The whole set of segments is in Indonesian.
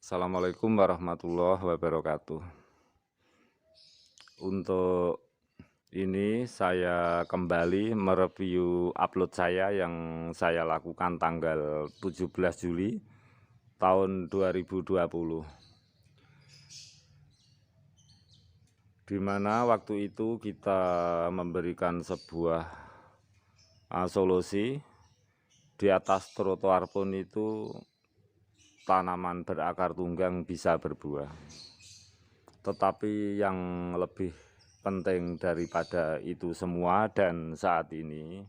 Assalamualaikum warahmatullahi wabarakatuh. Untuk ini saya kembali mereview upload saya yang saya lakukan tanggal 17 Juli tahun 2020. Di mana waktu itu kita memberikan sebuah solusi di atas trotoar pun itu tanaman berakar tunggang bisa berbuah. Tetapi yang lebih penting daripada itu semua dan saat ini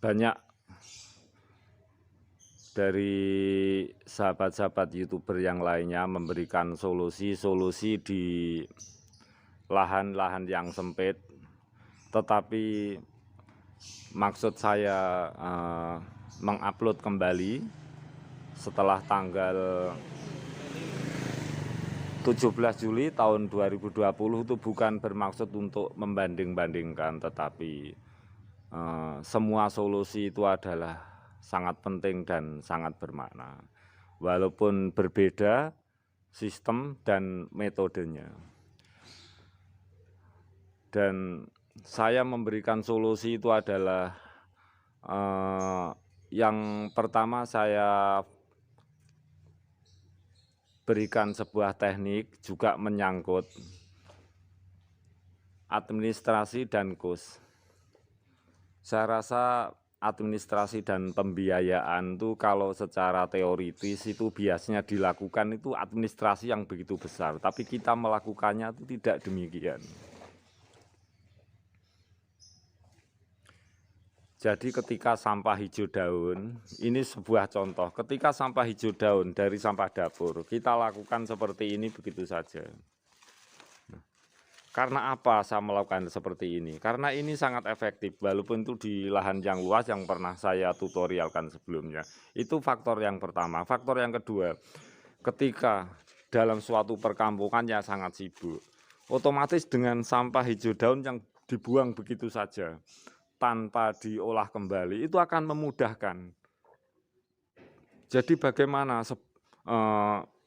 banyak dari sahabat-sahabat YouTuber yang lainnya memberikan solusi-solusi di lahan-lahan yang sempit, tetapi maksud saya mengupload kembali setelah tanggal 17 Juli tahun 2020 itu bukan bermaksud untuk membanding-bandingkan, tetapi semua solusi itu adalah sangat penting dan sangat bermakna. Walaupun berbeda sistem dan metodenya. Dan saya memberikan solusi itu adalah yang pertama saya berikan sebuah teknik juga menyangkut administrasi dan kos. Saya rasa administrasi dan pembiayaan itu kalau secara teoritis itu biasanya dilakukan itu administrasi yang begitu besar, tapi kita melakukannya itu tidak demikian. Jadi ketika sampah hijau daun, ini sebuah contoh, ketika sampah hijau daun dari sampah dapur, kita lakukan seperti ini begitu saja. Karena apa saya melakukan seperti ini? Karena ini sangat efektif, walaupun itu di lahan yang luas yang pernah saya tutorialkan sebelumnya. Itu faktor yang pertama. Faktor yang kedua, ketika dalam suatu perkampungan yang sangat sibuk, otomatis dengan sampah hijau daun yang dibuang begitu saja, tanpa diolah kembali, itu akan memudahkan. Jadi bagaimana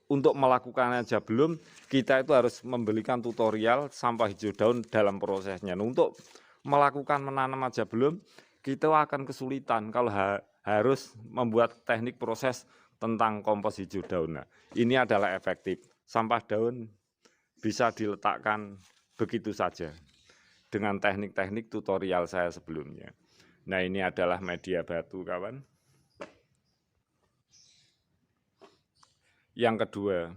untuk melakukannya aja belum, kita itu harus memberikan tutorial sampah hijau daun dalam prosesnya. Untuk melakukan menanam aja belum, kita akan kesulitan kalau harus membuat teknik proses tentang kompos hijau daun. Nah, ini adalah efektif. Sampah daun bisa diletakkan begitu saja dengan teknik-teknik tutorial saya sebelumnya. Nah, ini adalah media batu, kawan. Yang kedua,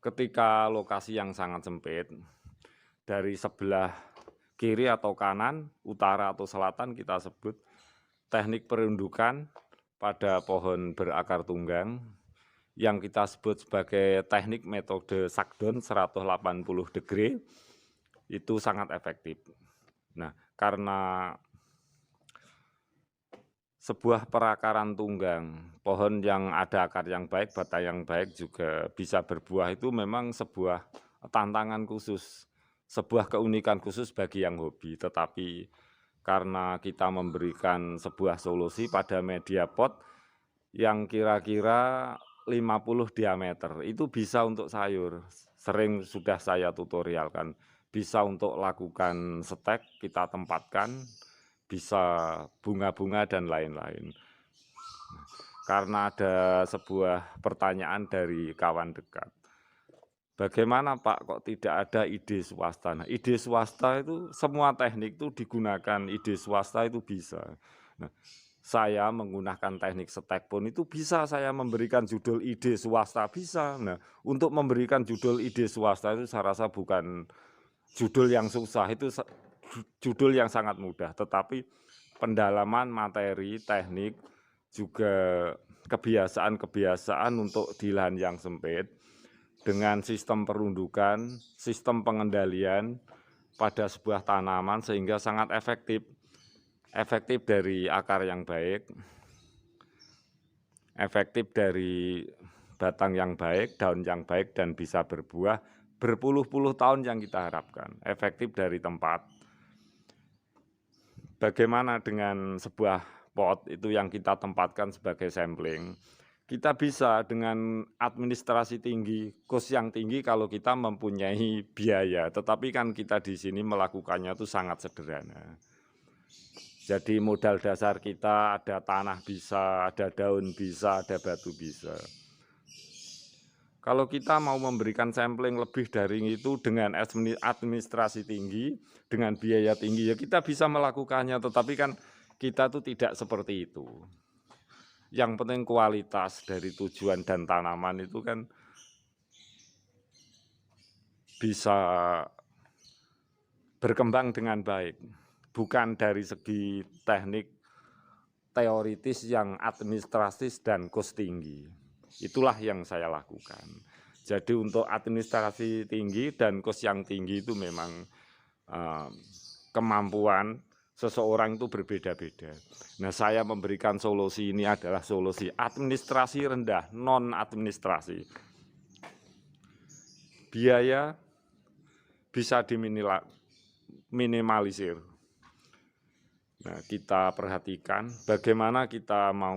ketika lokasi yang sangat sempit, dari sebelah kiri atau kanan, utara atau selatan kita sebut teknik perundukan pada pohon berakar tunggang yang kita sebut sebagai teknik metode Sackdown 180 degree itu sangat efektif. Nah, karena sebuah perakaran tunggang, pohon yang ada akar yang baik, batang yang baik juga bisa berbuah, itu memang sebuah tantangan khusus, sebuah keunikan khusus bagi yang hobi. Tetapi karena kita memberikan sebuah solusi pada media pot yang kira-kira 50 diameter, itu bisa untuk sayur, sering sudah saya tutorialkan, bisa untuk lakukan stek, kita tempatkan, bisa bunga-bunga dan lain-lain. Karena ada sebuah pertanyaan dari kawan dekat, bagaimana Pak kok tidak ada ide swasta? Nah, ide swasta itu semua teknik itu digunakan, ide swasta itu bisa. Nah, saya menggunakan teknik stek pun itu bisa saya memberikan judul ide swasta, bisa. Nah, untuk memberikan judul ide swasta itu saya rasa bukan judul yang susah, itu judul yang sangat mudah, tetapi pendalaman materi, teknik, juga kebiasaan-kebiasaan untuk di lahan yang sempit, dengan sistem perundukan, sistem pengendalian pada sebuah tanaman sehingga sangat efektif. Efektif dari akar yang baik, efektif dari batang yang baik, daun yang baik, dan bisa berbuah berpuluh-puluh tahun yang kita harapkan. Efektif dari tempat. Bagaimana dengan sebuah pot itu yang kita tempatkan sebagai sampling? Kita bisa dengan administrasi tinggi, kos yang tinggi kalau kita mempunyai biaya, tetapi kan kita di sini melakukannya itu sangat sederhana. Jadi modal dasar kita ada tanah bisa, ada daun bisa, ada batu bisa. Kalau kita mau memberikan sampling lebih dari itu dengan administrasi tinggi, dengan biaya tinggi, ya kita bisa melakukannya, tetapi kan kita tuh tidak seperti itu. Yang penting kualitas dari tujuan dan tanaman itu kan bisa berkembang dengan baik, bukan dari segi teknik teoritis yang administratif dan kos tinggi. Itulah yang saya lakukan. Jadi untuk administrasi tinggi dan kos yang tinggi itu memang kemampuan seseorang itu berbeda-beda. Nah, saya memberikan solusi ini adalah solusi administrasi rendah, non administrasi. Biaya bisa diminimalisir. Nah, kita perhatikan bagaimana kita mau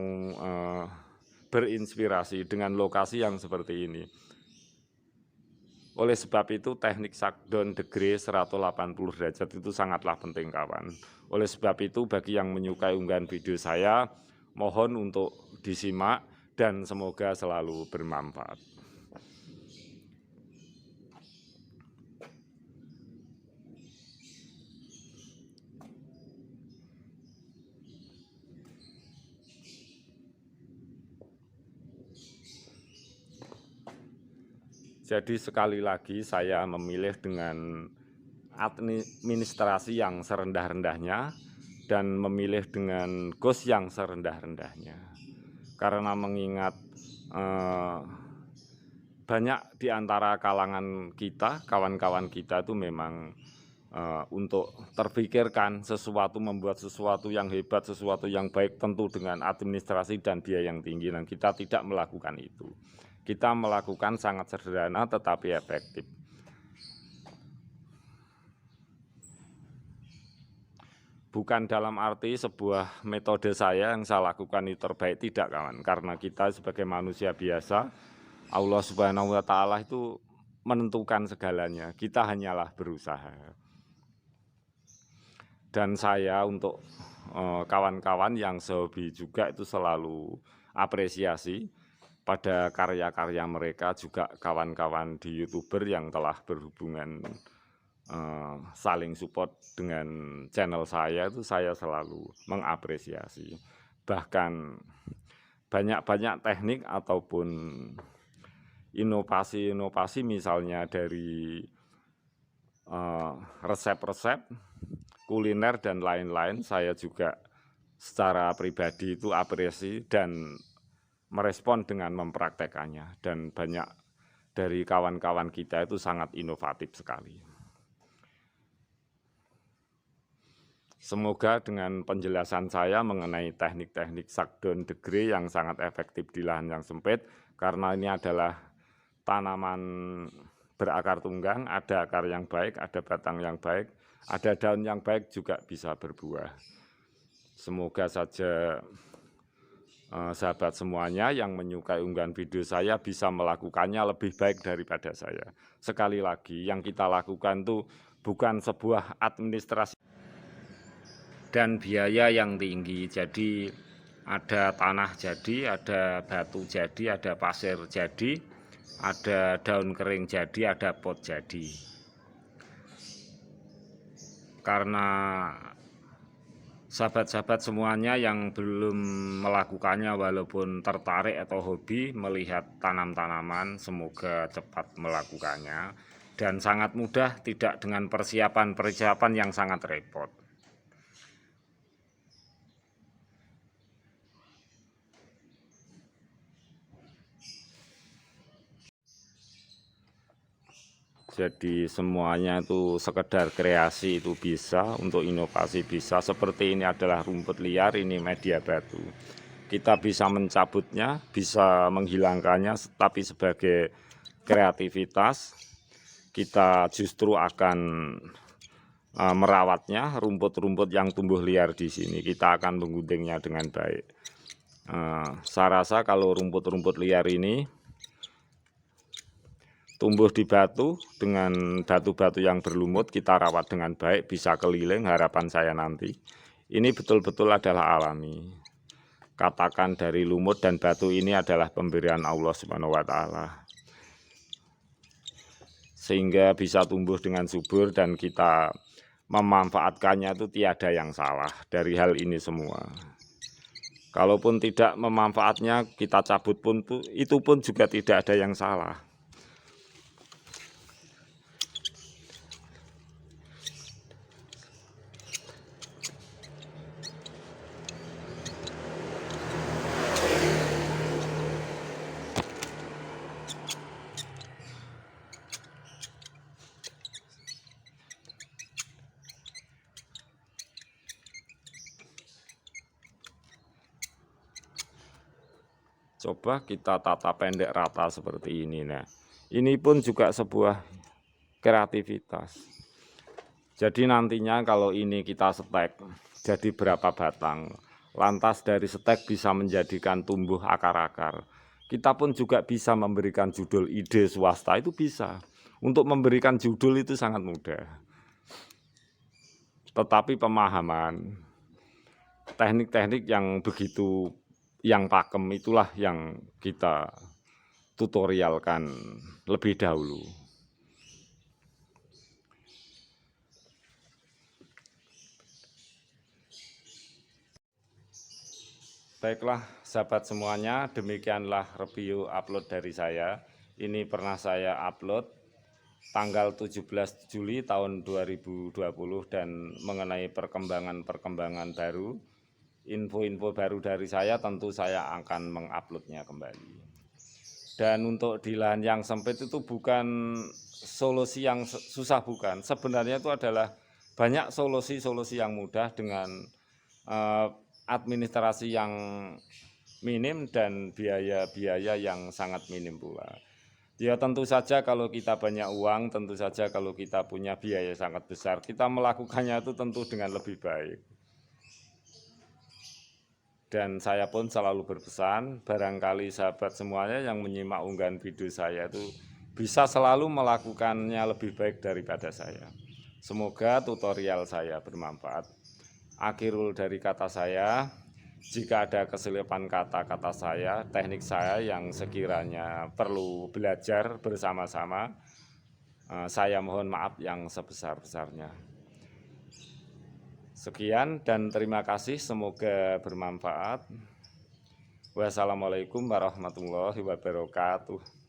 berinspirasi dengan lokasi yang seperti ini. Oleh sebab itu teknik shutdown degree 180 derajat itu sangatlah penting kawan. Oleh sebab itu bagi yang menyukai unggahan video saya, mohon untuk disimak dan semoga selalu bermanfaat. Jadi sekali lagi saya memilih dengan administrasi yang serendah-rendahnya dan memilih dengan kos yang serendah-rendahnya. Karena mengingat banyak di antara kalangan kita, kawan-kawan kita itu memang untuk terpikirkan sesuatu, membuat sesuatu yang hebat, sesuatu yang baik tentu dengan administrasi dan biaya yang tinggi, dan kita tidak melakukan itu. Kita melakukan sangat sederhana tetapi efektif. Bukan dalam arti sebuah metode saya yang saya lakukan itu terbaik, tidak kawan. Karena kita sebagai manusia biasa, Allah Subhanahu wa Ta'ala itu menentukan segalanya. Kita hanyalah berusaha. Dan saya untuk kawan-kawan yang sehobi juga itu selalu apresiasi pada karya-karya mereka, juga kawan-kawan di YouTuber yang telah berhubungan saling support dengan channel saya, itu saya selalu mengapresiasi. Bahkan banyak-banyak teknik ataupun inovasi-inovasi misalnya dari resep-resep kuliner dan lain-lain, saya juga secara pribadi itu apresiasi dan merespon dengan mempraktekannya, dan banyak dari kawan-kawan kita itu sangat inovatif sekali. Semoga dengan penjelasan saya mengenai teknik-teknik shutdown degree yang sangat efektif di lahan yang sempit, karena ini adalah tanaman berakar tunggang, ada akar yang baik, ada batang yang baik, ada daun yang baik juga bisa berbuah. Semoga saja sahabat semuanya yang menyukai unggahan video saya bisa melakukannya lebih baik daripada saya. Sekali lagi, yang kita lakukan itu bukan sebuah administrasi dan biaya yang tinggi. Jadi ada tanah jadi, ada batu jadi, ada pasir jadi, ada daun kering jadi, ada pot jadi. Karena sahabat-sahabat semuanya yang belum melakukannya walaupun tertarik atau hobi melihat tanam-tanaman, semoga cepat melakukannya dan sangat mudah, tidak dengan persiapan yang sangat repot. Jadi semuanya itu sekedar kreasi itu bisa, untuk inovasi bisa. Seperti ini adalah rumput liar, ini media batu. Kita bisa mencabutnya, bisa menghilangkannya, tapi sebagai kreativitas kita justru akan merawatnya. Rumput-rumput yang tumbuh liar di sini kita akan mengguntingnya dengan baik. Saya rasa kalau rumput-rumput liar ini tumbuh di batu dengan batu-batu yang berlumut, kita rawat dengan baik, bisa keliling, harapan saya nanti. Ini betul-betul adalah alami. Katakan dari lumut dan batu ini adalah pemberian Allah Subhanahu wa Ta'ala. Sehingga bisa tumbuh dengan subur dan kita memanfaatkannya itu tiada yang salah dari hal ini semua. Kalaupun tidak memanfaatnya, kita cabut pun itu pun juga tidak ada yang salah. Coba kita tata pendek rata seperti ini. Nah, ini pun juga sebuah kreativitas. Jadi nantinya kalau ini kita setek, jadi berapa batang. Lantas dari setek bisa menjadikan tumbuh akar-akar. Kita pun juga bisa memberikan judul ide swasta, itu bisa. Untuk memberikan judul itu sangat mudah. Tetapi pemahaman, teknik-teknik yang begitu yang pakem itulah yang kita tutorialkan lebih dahulu. Baiklah sahabat semuanya, demikianlah review upload dari saya. Ini pernah saya upload tanggal 17 Juli tahun 2020 dan mengenai perkembangan-perkembangan baru, info-info baru dari saya tentu saya akan menguploadnya kembali. Dan untuk di lahan yang sempit itu bukan solusi yang susah, bukan. Sebenarnya itu adalah banyak solusi-solusi yang mudah dengan administrasi yang minim dan biaya-biaya yang sangat minim pula. Ya tentu saja kalau kita banyak uang, tentu saja kalau kita punya biaya sangat besar, kita melakukannya itu tentu dengan lebih baik. Dan saya pun selalu berpesan, barangkali sahabat semuanya yang menyimak unggahan video saya itu bisa selalu melakukannya lebih baik daripada saya. Semoga tutorial saya bermanfaat. Akhirul dari kata saya, jika ada keselipan kata-kata saya, teknik saya yang sekiranya perlu belajar bersama-sama, saya mohon maaf yang sebesar-besarnya. Sekian dan terima kasih, semoga bermanfaat. Wassalamualaikum warahmatullahi wabarakatuh.